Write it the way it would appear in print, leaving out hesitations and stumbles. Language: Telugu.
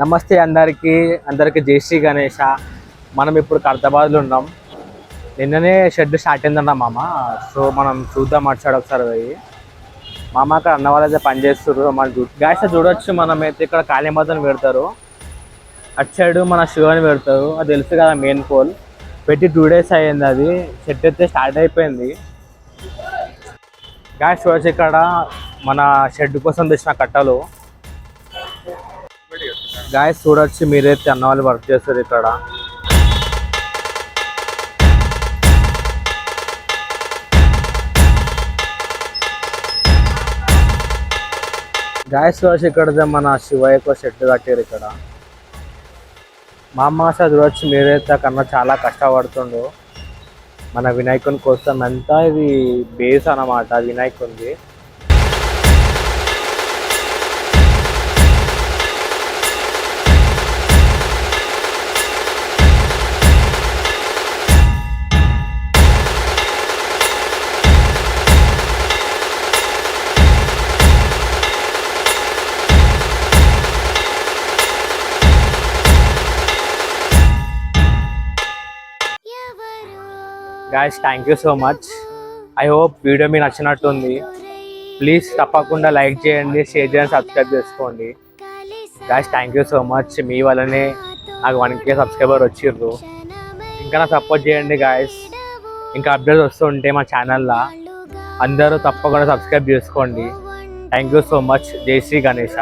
నమస్తే అందరికి జై శ్రీ గణేష. మనం ఇప్పుడు ఖైరతాబాద్లో ఉన్నాం. నిన్ననే షెడ్ స్టార్ట్ అయిందన్న మామ. సో మనం చూద్దాం అటు సైడ్ ఒకసారి పోయి. మామ అక్కడ అన్న వాళ్ళు అయితే పని చేస్తారు. మన గాయస్ చూడొచ్చు, మనమైతే ఇక్కడ కాళీమాతను పెడతారు, అటు సైడ్ మన శివని పెడతారు. అది తెలుసు కదా, మెయిన్ పోల్ పెట్టి 2 days అయ్యింది. అది షెడ్ అయితే స్టార్ట్ అయిపోయింది. గాయస్ చూడొచ్చు, ఇక్కడ మన షెడ్ కోసం తెచ్చిన కట్టలు. గాయస్ చూడొచ్చు, మీరైతే అన్న వాళ్ళు వర్క్ చేస్తారు ఇక్కడ. గాయస్ చూడొచ్చు, ఇక్కడ మన శివయ్యకు షెడ్ కట్టారు ఇక్కడ. మా అమ్మ సార్ చూడొచ్చు, మీరైతే కన్నా చాలా కష్టపడుతుండు మన వినాయకుని కోసం. ఎంత ఇది బేస్ అన్నమాట వినాయకునిది. Guys thank you so much. I hope video మీకు నచ్చినట్టుంది. ప్లీజ్ తప్పకుండా లైక్ చేయండి, షేర్ చేయండి, సబ్స్క్రైబ్ చేసుకోండి. Guys thank you so much. మీ వల్లనే నాకు 1K సబ్స్క్రైబర్ వచ్చిర్రు. ఇంకా నాకు సపోర్ట్ చేయండి గాయస్. ఇంకా అప్డేట్స్ వస్తుంటే మా ఛానల్లో అందరూ తప్పకుండా సబ్స్క్రైబ్ చేసుకోండి. Thank you so much. జై శ్రీ గణేష.